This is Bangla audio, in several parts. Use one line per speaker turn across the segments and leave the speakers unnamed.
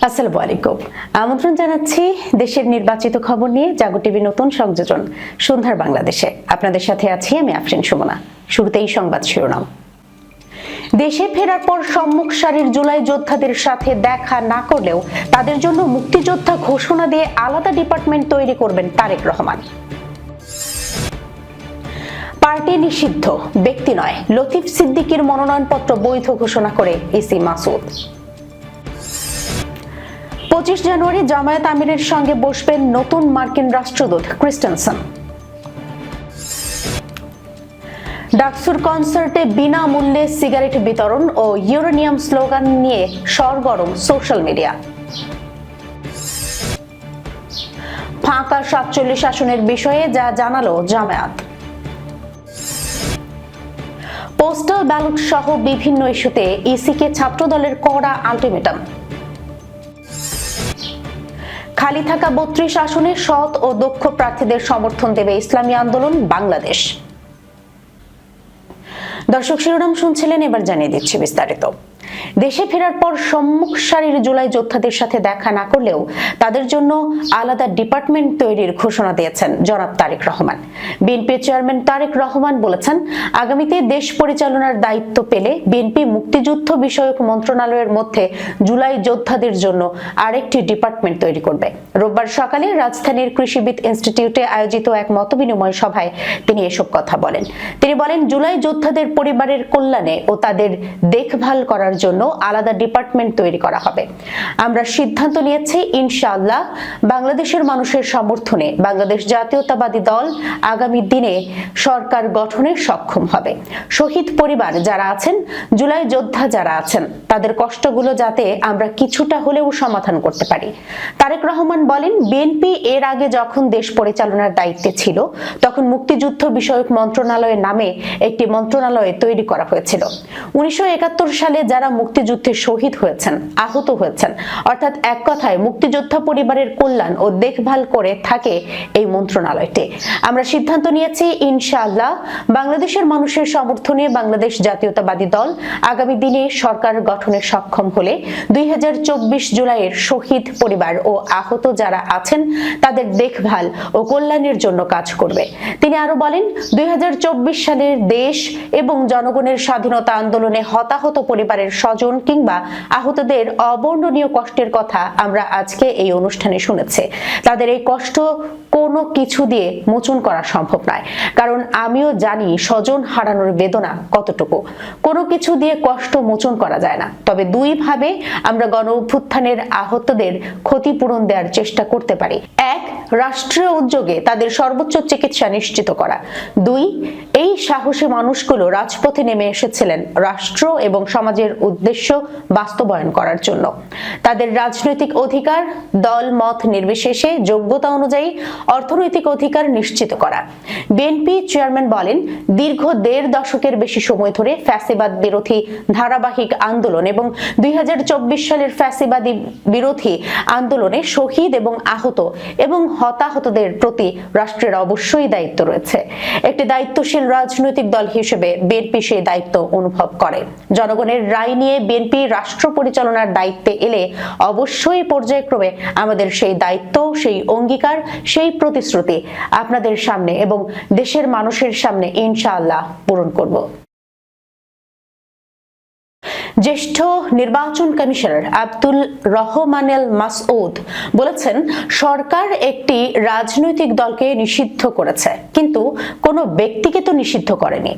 আসসালামু আলাইকুম। আমন্ত্রণ জানাচ্ছি দেশের নির্বাচিত খবর নিয়ে জাগো টিভি নতুন সংযোজন সন্ধ্যার বাংলাদেশে। আপনাদের সাথে আছি আমি আফরিন সুমনা। শুরুতেই সংবাদ শিরোনাম। দেশে ফেরার পর সম্মুখ সারির জুলাই যোদ্ধাদের সাথে দেখা না করলেও তাদের জন্য মুক্তিযোদ্ধা ঘোষণা দিয়ে আলাদা ডিপার্টমেন্ট তৈরি করবেন তারেক রহমান। পার্টি নিষিদ্ধ, ব্যক্তি নয়, লতিফ সিদ্দিকীর মনোনয়নপত্র বৈধ ঘোষণা করে ইসি মাসুদ। 25 জানুয়ারি জামায়াত আমিরের সঙ্গে বসবেন নতুন মার্কিন রাষ্ট্রদূত ক্রিস্টেনসন। ডাকসুর কনসার্টে বিনামূল্যে সিগারেট বিতরণ ও ইউরেনিয়াম স্লোগান নিয়ে সরগরম সোশ্যাল মিডিয়া। ফাঁকা 47 আসনের বিষয়ে যা জানালো জামায়াত। পোস্টাল ব্যালট সহ বিভিন্ন ইস্যুতে ইসিকে ছাত্রদলের কড়া আলটিমেটাম। খালি থাকা 32 আসনে সৎ ও দক্ষ প্রার্থীদের সমর্থন দেবে ইসলামী আন্দোলন বাংলাদেশ। দর্শক শিরোনাম শুনছিলেন, এবার জানিয়ে দিচ্ছি বিস্তারিত। দেশে ফেরার পর সম্মুখ সারির জুলাই যোদ্ধাদের সাথে দেখা না করলেও তাদের জন্য আলাদা ডিপার্টমেন্ট তৈরির ঘোষণা দিয়েছেন জনাব তারেক রহমান। বিএনপি চেয়ারম্যান তারেক রহমান বলেছেন, আগামীতে দেশ পরিচালনার দায়িত্ব পেলে বিএনপি মুক্তিযুদ্ধ বিষয়ক মন্ত্রণালয়ের মধ্যে জুলাই যোদ্ধাদের জন্য আরেকটি ডিপার্টমেন্ট তৈরি করবে। রোববার সকালে রাজধানীর কৃষিবিদ ইনস্টিটিউটে আয়োজিত এক মতবিনিময় সভায় তিনি এসব কথা বলেন। তিনি বলেন, জুলাই যোদ্ধাদের পরিবারের কল্যাণে ও তাদের দেখভাল করার জন্য আলাদা ডিপার্টমেন্ট তৈরি করা হবে। আমরা সিদ্ধান্ত নিয়েছি, ইনশাআল্লাহ বাংলাদেশের মানুষের সমর্থনে বাংলাদেশ জাতীয়তাবাদী দল আগামী দিনে সরকার গঠনে সক্ষম হবে। শহীদ পরিবার যারা আছেন, জুলাই যোদ্ধা যারা আছেন, তাদের কষ্টগুলো যাতে আমরা কিছুটা হলেও সমাধান করতে পারি। তারেক রহমান বলেন, বিএনপি এর আগে যখন দেশ পরিচালনার দায়িত্বে ছিল তখন মুক্তিযুদ্ধ বিষয়ক মন্ত্রণালয়ের নামে একটি মন্ত্রণালয় তৈরি করা হয়েছিল। 1971 সালে যারা মুক্তিযুদ্ধে শহীদ হয়েছেন, আহত হয়েছেন, অর্থাৎ এক কথায় মুক্তিযোদ্ধা পরিবারের কল্যাণ ও দেখভাল করে থাকে এই মন্ত্রণালয়টি। আমরা সিদ্ধান্ত নিয়েছি, ইনশাআল্লাহ বাংলাদেশের মানুষের সমর্থনে বাংলাদেশ জাতীয়তাবাদী দল আগামী দিনে সরকার গঠনে সক্ষম হলে 2024 জুলাইয়ের শহীদ পরিবার ও আহত যারা আছেন তাদের দেখভাল ও কল্যাণের জন্য কাজ করবে। তিনি আরো বলেন, 2024 সালের দেশ এবং জনগণের স্বাধীনতা আন্দোলনে হতাহত পরিবারের স্বজন কিংবা আহতদের অবর্ণনীয় কষ্টের কথা আমরা আজকে এই অনুষ্ঠানে শুনেছি। তাদের এই কষ্ট কোনো কিছু দিয়ে মোচন করা সম্ভব নয়, কারণ আমিও জানি স্বজন হারানোর বেদনা কতটুকু। কোনো কিছু দিয়ে কষ্ট মোচন করা যায় না, তবে দুইভাবে আমরা গণ অভ্যুত্থানের আহতদের ক্ষতিপূরণ দেওয়ার চেষ্টা করতে পারি। এক, রাষ্ট্রীয় উদ্যোগে তাদের সর্বোচ্চ চিকিৎসা নিশ্চিত করা। দুই, এই সাহসী মানুষগুলো রাজপথে নেমে এসেছিলেন রাষ্ট্র এবং সমাজের উদ্দেশ্য বাস্তবায়ন করার জন্য। তাদের রাজনৈতিক অধিকার দল মত নির্বিশেষে যোগ্যতা অনুযায়ী অর্থনৈতিক অধিকার নিশ্চিত করা। বিএনপি চেয়ারম্যান বলেন, দীর্ঘ 1.5 দশকের বেশি সময় ধরে ফ্যাসিবাদ বিরোধী ধারাবাহিক আন্দোলন এবং 2024 সালের ফ্যাসিবাদী বিরোধী আন্দোলনে শহীদ এবং আহত এবং হতাহতদের প্রতি রাষ্ট্রের অবশ্যই দায়িত্ব রয়েছে। একটি দায়িত্বশীল রাজনৈতিক দল হিসেবে বিএনপি সেই দায়িত্ব অনুভব করে। জনগণের রায় নিয়ে বিএনপি রাষ্ট্র পরিচালনার দায়িত্বে এলে অবশ্যই পর্যায়ক্রমে আমাদের সেই দায়িত্ব, সেই অঙ্গীকার, সেই প্রতিশ্রুতি আপনাদের সামনে এবং দেশের মানুষের সামনে ইনশাআল্লাহ পূরণ করব। জ্যেষ্ঠ নির্বাচন কমিশনার আব্দুল রহমানেল মাসউদ বলেছেন, সরকার একটি রাজনৈতিক দলকে নিষিদ্ধ করেছে, কিন্তু কোনো ব্যক্তিকে তো নিষিদ্ধ করেনি।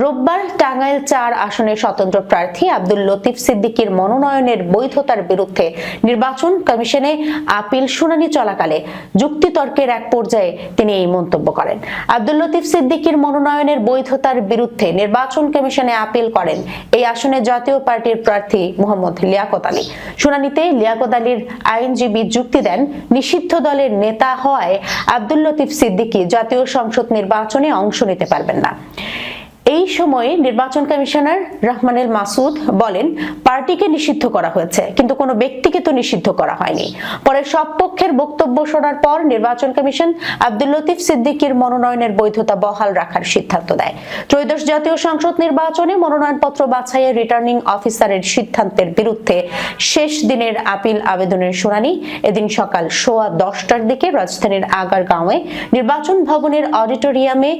রোববার টাঙ্গাইল 4 আসনে স্বতন্ত্র প্রার্থী আব্দুল লতিফ সিদ্দিকীর মনোনয়নের বৈধতার বিরুদ্ধে নির্বাচন কমিশনে আপিল শুনানি চলাকালে যুক্তিতর্কের এক পর্যায়ে তিনি এই মন্তব্য করেন। আব্দুল লতিফ সিদ্দিকীর মনোনয়নের বৈধতার বিরুদ্ধে নির্বাচন কমিশনে আপিল করেন এই আসনে জাতীয় পার্টির প্রার্থী মোহাম্মদ লিয়াকত আলী। শুনানিতে লিয়াকত আলীর আইনজীবী যুক্তি দেন, নিষিদ্ধ দলের নেতা হওয়ায় আব্দুল লতিফ সিদ্দিকী জাতীয় সংসদ নির্বাচনে অংশ নিতে পারবেন না। এই সময়ে নির্বাচন কমিশনার রহমানুল মাসুদ বলেন, পার্টিকে নিষিদ্ধ করা হয়েছে, কিন্তু কোনো ব্যক্তিকে তো নিষিদ্ধ করা হয়নি। পরে সব পক্ষের বক্তব্য শোনার পর নির্বাচন কমিশন আব্দুল লতিফ সিদ্দিকীর মনোনয়নের বৈধতা বহাল রাখার সিদ্ধান্ত দেয়। ত্রয়োদশ জাতীয় সংসদ নির্বাচনে মনোনয়নপত্র বাছাইয়ের রিটার্নিং অফিসারের সিদ্ধান্তের বিরুদ্ধে শেষ দিনের আপিল আবেদনের শুনানি এদিন সকাল 10:15টার দিকে রাজধানীর আগারগাঁওয়ে নির্বাচন ভবনের অডিটোরিয়ামে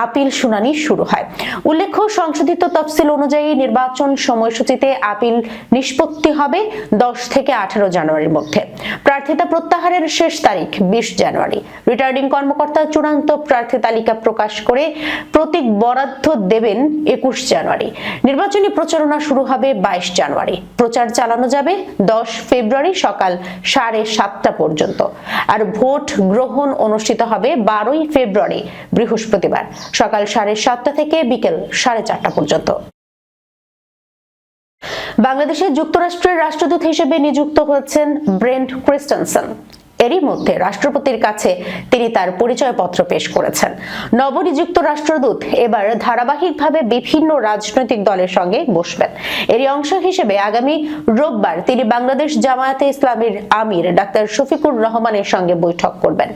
আপিল শুনানি শুরু হয়। উল্লেখ্য, সংশোধিত তফসিল অনুযায়ী নির্বাচন সময়সূচিতে আপিল নিষ্পত্তি হবে 10 থেকে 18 জানুয়ারির মধ্যে। প্রার্থিতা প্রত্যাহারের শেষ তারিখ 20 জানুয়ারি। রিটার্নিং কর্মকর্তা চূড়ান্ত প্রার্থী তালিকা প্রকাশ করে প্রতীক বরাদ্দ দেবেন 21 জানুয়ারি। নির্বাচনী প্রচারণা শুরু হবে 22 জানুয়ারি। প্রচার চালানো যাবে 10 ফেব্রুয়ারি সকাল 7:30 পর্যন্ত। আর ভোট গ্রহণ অনুষ্ঠিত হবে 12 ফেব্রুয়ারি বৃহস্পতিবার সকাল 7:30 থেকে বিকেল 4:30 পর্যন্ত। বাংলাদেশে যুক্তরাষ্ট্রের রাষ্ট্রদূত হিসেবে নিযুক্ত হয়েছেন ব্রেন্ট ক্রিস্টেনসেন। এরই মধ্যে রাষ্ট্রপতির কাছে তিনি তার পরিচয়পত্র পেশ করেছেন। নবনিযুক্ত রাষ্ট্রদূত এবার ধারাবাহিকভাবে বিভিন্ন রাজনৈতিক দলের সঙ্গে বসবেন। এরই অংশ হিসেবে আগামী রোববার তিনি বাংলাদেশ জামায়াতে ইসলামীর আমির ডাক্তার শফিকুর রহমানের সঙ্গে বৈঠক করবেন।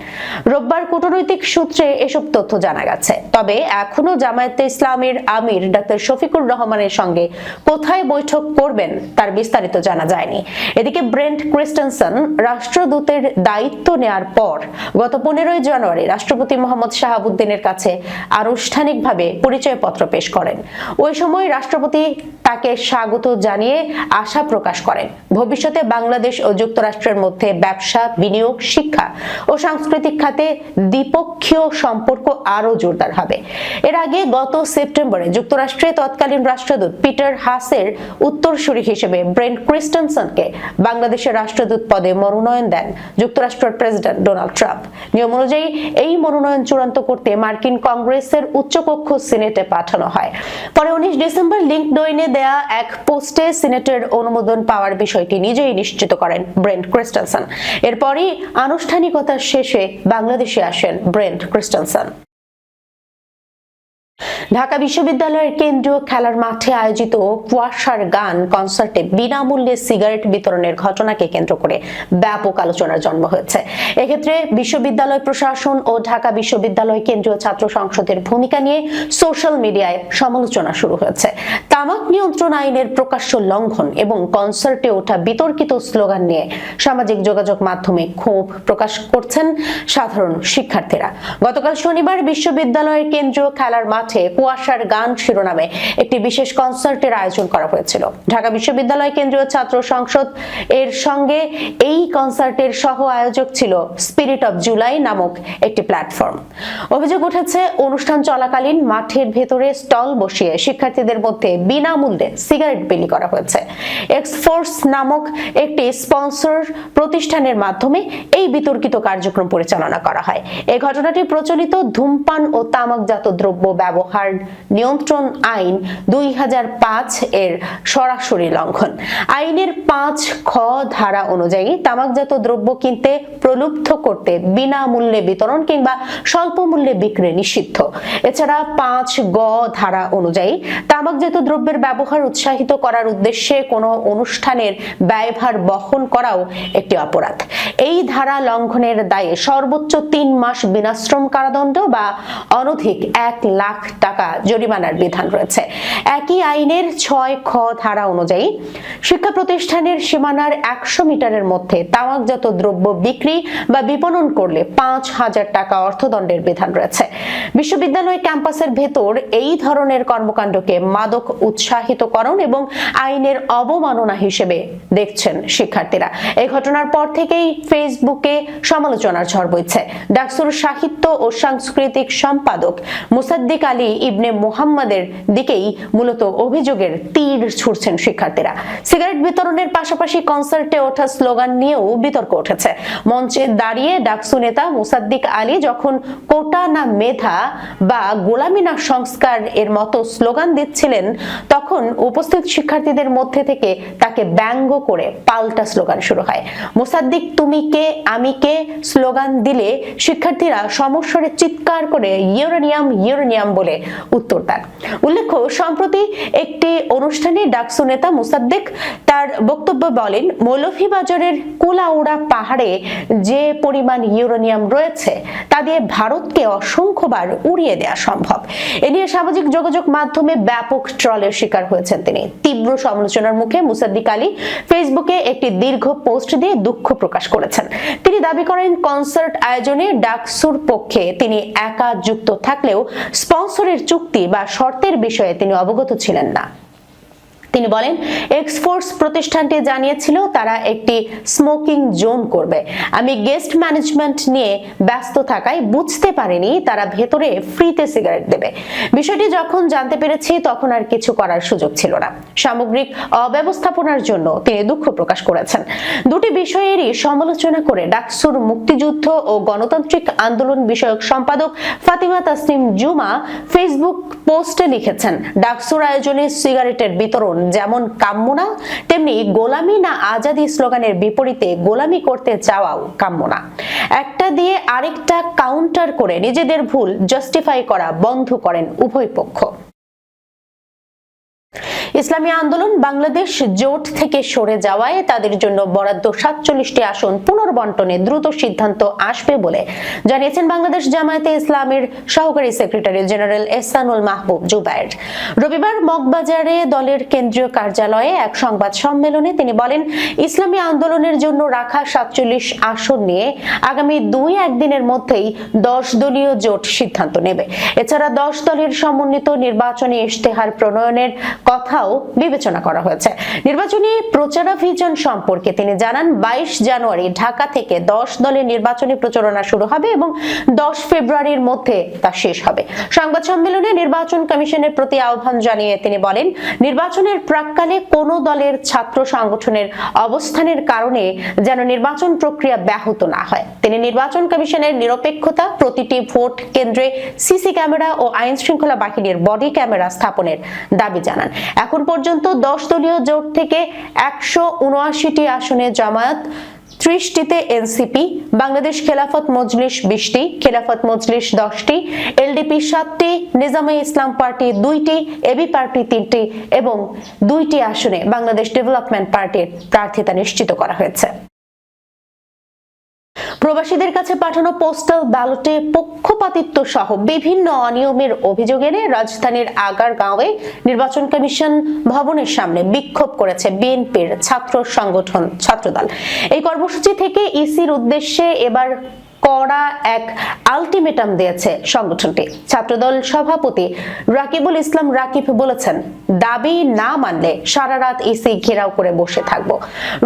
রোববার কূটনৈতিক সূত্রে এসব তথ্য জানা গেছে। তবে এখনো জামায়াতে ইসলামীর আমির ডাক্তার শফিকুর রহমানের সঙ্গে কোথায় বৈঠক করবেন তার বিস্তারিত জানা যায়নি। এদিকে ব্রেন্ট ক্রিস্টেনসেন রাষ্ট্রদূতের দায়িত্ব নেয়ার পর গত 15 জানুয়ারি রাষ্ট্রপতি মোহাম্মদ শাহাবুদ্দিনের কাছে আনুষ্ঠানিকভাবে পরিচয়পত্র পেশ করেন। ওই সময় রাষ্ট্রপতি তাকে স্বাগত জানিয়ে আশা প্রকাশ করেন ভবিষ্যতে বাংলাদেশ ও যুক্তরাষ্ট্রের মধ্যে ব্যবসা, বিনিয়োগ, শিক্ষা ও সাংস্কৃতিক খাতে দ্বিপক্ষীয় সম্পর্ক আরো জোরদার হবে। এর আগে গত সেপ্টেম্বরে যুক্তরাষ্ট্রে তৎকালীন রাষ্ট্রদূত পিটার হাসের উত্তরসূরি হিসেবে ব্রেন্ট ক্রিস্টেনসেনকে বাংলাদেশের রাষ্ট্রদূত পদে মনোনয়ন দেন যুক্তরাষ্ট্রের প্রেসিডেন্ট ডোনাল্ড ট্রাম্প। নিয়ম অনুযায়ী এই মনোনয়ন চূড়ান্ত করতে মার্কিন কংগ্রেসের উচ্চকক্ষ সিনেটে পাঠানো হয়। পরে 19 ডিসেম্বর লিঙ্কডইনে দেয়া এক পোস্টে সিনেটের অনুমোদন পাওয়ার বিষয়টি নিজেই নিশ্চিত করেন ব্রেন্ট ক্রিস্টেনসেন। এরপরই আনুষ্ঠানিকতার শেষে বাংলাদেশে আসেন ব্রেন্ট ক্রিস্টেনসেন। ঢাকা বিশ্ববিদ্যালয়ের কেন্দ্রীয় খেলার মাঠে আয়োজিত কুয়াশার গান কনসার্টে বিনামূল্যে সিগারেট বিতরণের ঘটনাকে কেন্দ্র করে ব্যাপক আলোচনার জন্ম হয়েছে। এক্ষেত্রে বিশ্ববিদ্যালয় প্রশাসন ও ঢাকা বিশ্ববিদ্যালয় কেন্দ্রীয় ছাত্র সংসদের ভূমিকা নিয়ে সোশ্যাল মিডিয়ায় সমালোচনা শুরু হয়েছে। তামাক নিয়ন্ত্রণ আইনের প্রকাশ্য লঙ্ঘন এবং কনসার্টে ওঠা বিতর্কিত স্লোগান নিয়ে সামাজিক যোগাযোগ মাধ্যমে ক্ষোভ প্রকাশ করছেন সাধারণ শিক্ষার্থীরা। গতকাল শনিবার বিশ্ববিদ্যালয়ের কেন্দ্রীয় খেলার মাঠে কুয়াশার গান শিরোনামে একটি বিশেষ কনসার্টের আয়োজন করা হয়েছিল। ঢাকা বিশ্ববিদ্যালয় কেন্দ্রীয় ছাত্র সংসদ এর সঙ্গে এই কনসার্টের সহ আয়োজক ছিল স্পিরিট অফ জুলাই নামক একটি প্ল্যাটফর্ম। অভিযোগ উঠেছে, অনুষ্ঠান চলাকালীন মাঠের ভেতরে স্টল বসিয়ে শিক্ষার্থীদের মধ্যে বিনামূল্যে সিগারেট বিলি করা হয়েছে। এক্সফোর্স নামক একটি স্পন্সর প্রতিষ্ঠানের মাধ্যমে এই বিতর্কিত কার্যক্রম পরিচালনা করা হয়। এই ঘটনাটি প্রচলিত ধূমপান ও তামাকজাত দ্রব্য ব্যবহার নিয়ন্ত্রণ আইন 2005 এর সরাসরি লঙ্ঘন। আইনের 5 খ ধারা অনুযায়ী তামাকজাত দ্রব্য কিনতে প্রলুব্ধ করতে বিনামূল্যে বিতরণ কিংবা স্বল্প মূল্যে বিক্রি নিষিদ্ধ। এছাড়া 5 গ ধারা অনুযায়ী তামাকজাত দ্রব্যের ব্যবহার উৎসাহিত করার উদ্দেশ্যে কোনো অনুষ্ঠানের ব্যয়ভার বহন করাও একটি অপরাধ। এই ধারা লঙ্ঘনের দায়ে সর্বোচ্চ 3 মাস বিনাশ্রম কারাদণ্ড বা অনধিক 1 লাখ টাকা জরিমানার বিধান রয়েছে। একই আইনের 6 খ ধারা অনুযায়ী শিক্ষা প্রতিষ্ঠানের সীমানার 100 মিটারের মধ্যে তামাকজাত দ্রব্য বিক্রি বা বিপণন করলে 5,000 টাকা অর্থদণ্ডের বিধান রয়েছে। বিশ্ববিদ্যালয় ক্যাম্পাসের ভেতর এই ধরনের কর্মকাণ্ডকে মাদক উৎসাহিতকরণ এবং আইনের অবমাননা হিসেবে দেখছেন শিক্ষার্থীরা। এই ঘটনার পর থেকেই ফেসবুকে সমালোচনার ঝড় বইছে। ডাকসুর সাহিত্য ও সাংস্কৃতিক সম্পাদক মুসাদ্দিক আলী ইবনে মুহাম্মাদের দিকেই মূলত অভিযোগের তীর ছুড়ছেন শিক্ষার্থীরা। সিগারেট বিতরণের পাশাপাশি কনসার্টে ওঠা স্লোগান নিয়েও বিতর্ক উঠেছে। মঞ্চে দাঁড়িয়ে ডাকসু নেতা মুসাদ্দিক আলী যখন কোটা না মেধা বা গোলামি না সংস্কার এর মতো স্লোগান দিচ্ছিলেন, তখন উপস্থিত শিক্ষার্থীদের মধ্যে থেকে তাকে ব্যঙ্গ করে পাল্টা স্লোগান শুরু হয়। মুসাদ্দিক তুমি কে আমি কে স্লোগান দিলে শিক্ষার্থীরা সমস্বরে চিৎকার করে ইউরেনিয়াম ইউরেনিয়াম বলে উত্তর দেন। উল্লেখ্য, সম্প্রতি একটি অনুষ্ঠানে ডাকসু নেতা মুসাদ্দেক তার বক্তব্যে বলেন, মৌলভীবাজারের কুলাউড়া পাহাড়ে যে পরিমাণ ইউরেনিয়াম রয়েছে তা দিয়ে ভারতকে অসংখ্যবার উড়িয়ে দেওয়া সম্ভব। এ নিয়ে সামাজিক যোগাযোগ মাধ্যমে ব্যাপক ট্রলের শিকার হয়েছেন তিনি। তীব্র সমালোচনার মুখে মুসাদ্দিক আলী ফেসবুকে একটি দীর্ঘ পোস্ট দিয়ে দুঃখ প্রকাশ করেছেন। তিনি দাবি করেন, কনসার্ট আয়োজনে ডাকসুর পক্ষে তিনি একা যুক্ত থাকলেও স্পন্সরের চুক্তি বা শর্তের বিষয়ে তিনি অবগত ছিলেন না। তিনি বলেন, এক্সফোর্স প্রতিষ্ঠানটি জানিয়েছিল তারা একটি স্মোকিং জোন করবে। আমি গেস্ট ম্যানেজমেন্ট নিয়ে ব্যস্ত থাকায় বুঝতে পারিনি তারা ভেতরে ফ্রিতে সিগারেট দেবে। বিষয়টি যখন জানতে পেরেছি তখন আর কিছু করার সুযোগ ছিল না। সামগ্রিক অব্যবস্থাপনার জন্য তিনি দুঃখ প্রকাশ করেছেন। দুটি বিষয়েরই সমালোচনা করে ডাকসুর মুক্তিযুদ্ধ ও গণতান্ত্রিক আন্দোলন বিষয়ক সম্পাদক ফাতিমা তাসনিম জুমা ফেসবুক পোস্টে লিখেছেন, ডাকসুর আয়োজনে সিগারেটের বিতরণ যেমন কাম্য না, তেমনি গোলামি না আজাদি স্লোগানের বিপরীতে গোলামি করতে চাওয়াও কাম্য না। একটা দিয়ে আরেকটা কাউন্টার করে নিজেদের ভুল জাস্টিফাই করা বন্ধ করেন উভয় পক্ষ। ইসলামী আন্দোলন বাংলাদেশ জোট থেকে সরে যাওয়ায় তাদের জন্য বরাদ্দ 47টি আসন পুনর্বন্টনে দ্রুত সিদ্ধান্ত আসবে বলে জানিয়েছেন বাংলাদেশ জামায়াতে ইসলামের সহকারী সেক্রেটারি জেনারেল এহসানুল মাহবুব জুবায়ের। রবিবার মগবাজারে দলের কেন্দ্রীয় কার্যালয়ে এক সংবাদ সম্মেলনে তিনি বলেন, ইসলামী আন্দোলনের জন্য রাখা 47 আসন নিয়ে আগামী 2-1 দিনের মধ্যেই 10 দলীয় জোট সিদ্ধান্ত নেবে। এছাড়া 10 দলের সমন্বিত নির্বাচনী ইশতেহার প্রণয়নের কথা বিবেচনা করা হয়েছে। নির্বাচনী প্রচারাভিযান সম্পর্কে তিনি জানান, 22 জানুয়ারি ঢাকা থেকে 10 দলের নির্বাচনী প্রচারণা শুরু হবে এবং 10 ফেব্রুয়ারির মধ্যে তা শেষ হবে। সংবাদ সম্মেলনে নির্বাচন কমিশনের প্রতি আহ্বান জানিয়ে তিনি বলেন, নির্বাচনের প্রাক্কালে কোন দলের ছাত্র সংগঠনের অবস্থানের কারণে যেন নির্বাচন প্রক্রিয়া ব্যাহত না হয়। তিনি নির্বাচন কমিশনের নিরপেক্ষতা, প্রতিটি ভোট কেন্দ্রে সিসি ক্যামেরা ও আইন শৃঙ্খলা বাহিনীর বডি ক্যামেরা স্থাপনের দাবি জানান। এখন পর্যন্ত 10 দলীয় জোট থেকে 179টি আসনে জামায়াত, 30টিতে এনসিপি, বাংলাদেশ খেলাফত মজলিস 20টি, খেলাফত মজলিস 10টি, এলডিপি 7টি, নিজামে ইসলাম পার্টি 2টি, এবি পার্টি 3টি এবং 2টি আসনে বাংলাদেশ ডেভেলপমেন্ট পার্টির প্রার্থিতা নিশ্চিত করা হয়েছে। প্রবাসীদের কাছে পাঠানো পোস্টাল ব্যালটে পক্ষপাতিত্ব সহ বিভিন্ন অনিয়মের অভিযোগ এনে রাজধানীর আগারগাঁওয়ে নির্বাচন কমিশন ভবনের সামনে বিক্ষোভ করেছে বিএনপির ছাত্র সংগঠন ছাত্রদল। এই কর্মসূচি থেকে ইসির উদ্দেশ্যে এবার কড়া এক আলটিমেটাম দিয়েছে সংগঠনটি। ছাত্রদল সভাপতি রাকিবুল ইসলাম রাকিব বলেছেন, দাবি না মানলে সারা রাত ইসি ঘেরাও করে বসে থাকব।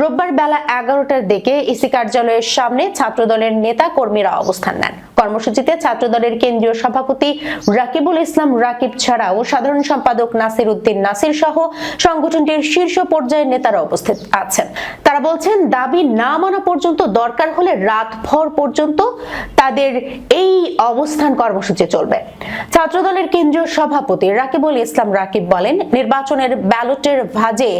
রোববার বেলা 11টার দিকে ইসি কার্যালয়ের সামনে ছাত্রদলের নেতা কর্মীরা অবস্থান নেন। কর্মসূচিতে ছাত্রদলের কেন্দ্রীয় সভাপতি রাকিবুল ইসলাম রাকিব ছাড়াও সাধারণ সম্পাদক নাসির উদ্দিন নাসির সহ সংগঠনটির শীর্ষ পর্যায়ের নেতারা উপস্থিত আছেন। তারা বলছেন, দাবি না মানা পর্যন্ত, দরকার হলে রাতভর পর্যন্ত তাদের এই অবস্থান কর্মসূচি চলবে। ছাত্রদলের কেন্দ্রীয় সভাপতি রাকিবুল ইসলাম রাকিব বলেন, নির্বাচনের ব্যালটের ভাঁজে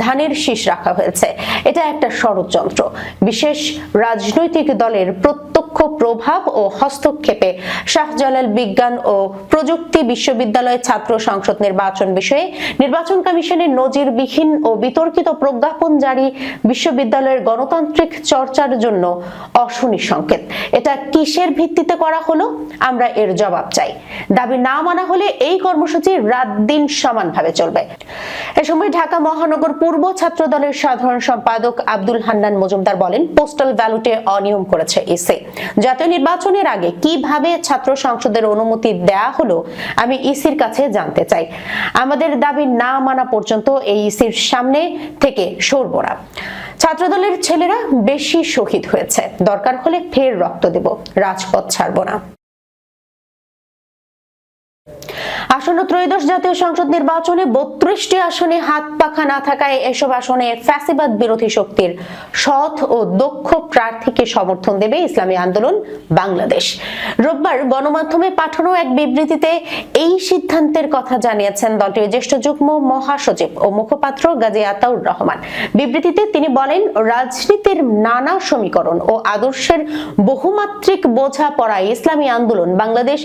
ধানের শীষ রাখা হয়েছে। এটা একটা ষড়যন্ত্র। বিশেষ রাজনৈতিক দলের প্রত্যক্ষ প্রভাব ও হস্তক্ষেপে শাহজালাল বিজ্ঞান ও প্রযুক্তি বিশ্ববিদ্যালয় ছাত্র সংসদ নির্বাচন বিষয়ে নির্বাচন কমিশনের নজিরবিহীন ও বিতর্কিত প্রজ্ঞাপন জারি বিশ্ববিদ্যালয়ের গণতান্ত্রিক চর্চার জন্য অশনি সংকেত। এটা কিসের ভিত্তিতে করা হলো? আমরা এর জবাব চাই। দাবি না মানা হলে এই কর্মসূচি রাত দিন সমানভাবে চলবে। এ সময় ঢাকা মহানগর পূর্ব ছাত্র দলের সাধারণ সম্পাদক আব্দুল হান্নান মজুমদার বলেন, পোস্টাল ব্যালটে অনিয়ম করেছে ইসি। জাতীয় নির্বাচনের আগে কিভাবে ছাত্র সংসদের অনুমতি দেয়া হলো আমি ইসির কাছে জানতে চাই। আমাদের দাবি না মানা পর্যন্ত এই ইসির সামনে থেকে সরব না। ছাত্রদলের ছেলেরা বেশি শহীদ হয়েছে, দরকার হলে ফের রক্ত দেব, রাজপথ ছাড়ব না। আসন্ন ত্রয়োদশ জাতীয় সংসদ নির্বাচনে 32টি আসনে হাত পাখা না থাকায় এসব আসনে ফ্যাসিবাদ বিরোধী শক্তির সৎ ও দক্ষ প্রার্থীকে সমর্থন দেবে ইসলামী আন্দোলন বাংলাদেশ। রোববার গণমাধ্যমে পাঠানো এক বিবৃতিতে এই সিদ্ধান্তের কথা জানিয়েছেন দলটির জ্যেষ্ঠ যুগ্ম মহাসচিব ও মুখপাত্র গাজী আতাউর রহমান। বিবৃতিতে তিনি বলেন, রাজনীতির নানা সমীকরণ ও আদর্শের বহুমাত্রিক বোঝা পড়ায় ইসলামী আন্দোলন বাংলাদেশ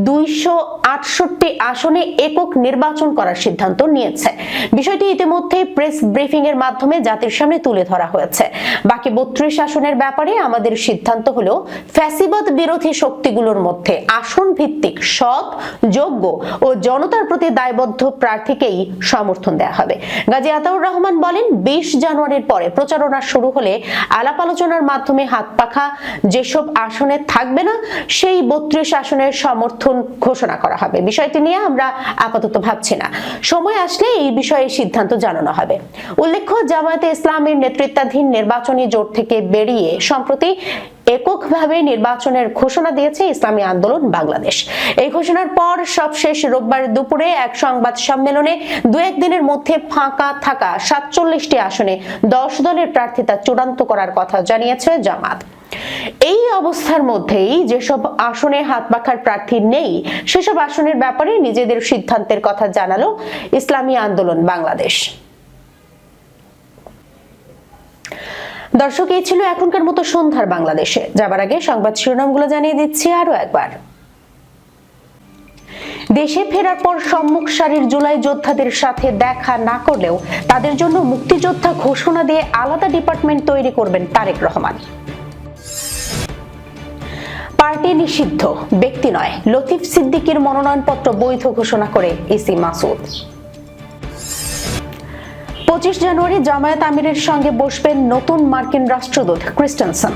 268 আসনে একক নির্বাচন করার সিদ্ধান্ত নিয়েছে। বিষয়টি ইতিমধ্যে প্রেস ব্রিফিং এর মাধ্যমে জাতির সামনে তুলে ধরা হয়েছে। বাকি 32 আসনের ব্যাপারে আমাদের সিদ্ধান্ত হলো ফ্যাসিবাদ বিরোধী শক্তিগুলোর মধ্যে আসন ভিত্তিক সৎ, যোগ্য ও জনতার প্রতি দায়বদ্ধ প্রার্থীকেই সমর্থন দেওয়া হবে। গাজী আতাউর রহমান বলেন, 20 জানুয়ারির পরে প্রচারণা শুরু হলে আলাপ আলোচনার মাধ্যমে হাত পাখা যেসব আসনে থাকবে না সেই 32 আসনের সমর্থন ঘোষণা করা হবে। বিষয়টি নিয়ে আমরা আপাতত ভাবছি না, সময় আসলে এই বিষয়ে সিদ্ধান্ত জানানো হবে। উল্লেখ্য, জামায়াতে ইসলামীর নেতৃত্বাধীন নির্বাচনী জোট থেকে বেরিয়ে সম্প্রতি এককভাবে নির্বাচনের ঘোষণা দিয়েছে ইসলামী আন্দোলন বাংলাদেশ। এই ঘোষণার পর সবশেষ রোববার দুপুরে এক সংবাদ সম্মেলনে 2-1 দিনের মধ্যে ফাঁকা থাকা 47টি আসনে 10 দলের প্রার্থিতা চূড়ান্ত করার কথা জানিয়েছে জামাত। এই অবস্থার মধ্যেই যেসব আসনে হাত পাখার প্রার্থী নেই সেসব আসনের ব্যাপারে নিজেদের সিদ্ধান্তের কথা জানালো ইসলামী আন্দোলন বাংলাদেশ। দর্শক, এই ছিল এখনকার মতো সন্ধ্যার বাংলাদেশে। যাবার আগে সংবাদ শিরোনামগুলো জানিয়ে দিচ্ছি আরো একবার। দেশে ফেরার পর সম্মুখ সারির জুলাই যোদ্ধাদের সাথে দেখা না করলেও তাদের জন্য মুক্তিযোদ্ধা ঘোষণা দিয়ে আলাদা ডিপার্টমেন্ট তৈরি করবেন তারেক রহমান। পার্টি নিষিদ্ধ, ব্যক্তি নয়, লতিফ সিদ্দিকীর মনোনয়নপত্র বৈধ ঘোষণা করে ইসি মাসুদ। 25 জানুয়ারি জামায়াত আমিরের সঙ্গে বসবেন নতুন মার্কিন রাষ্ট্রদূত ক্রিস্টেনসন।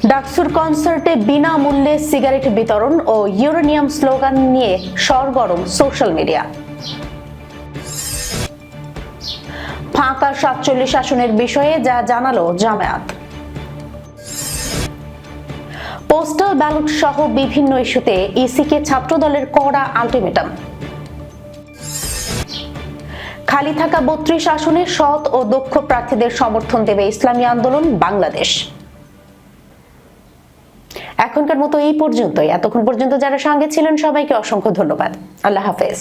ডাকসুর কনসার্টে বিনামূল্যে সিগারেট বিতরণ ও ইউরেনিয়াম স্লোগান নিয়ে সরগরম সোশ্যাল মিডিয়া। ফাঁকা 47 আসনের বিষয়ে যা জানালো জামায়াত। পোস্টাল ব্যালট সহ বিভিন্ন ইস্যুতে ইসিকে ছাত্রদলের কড়া আলটিমেটাম। খালি থাকা 32 আসনে সৎ ও দক্ষ প্রার্থীদের সমর্থন দেবে ইসলামী আন্দোলন বাংলাদেশ। এখনকার মতো এই পর্যন্তই। এতক্ষণ পর্যন্ত যারা সঙ্গে ছিলেন সবাইকে অসংখ্য ধন্যবাদ। আল্লাহ হাফেজ।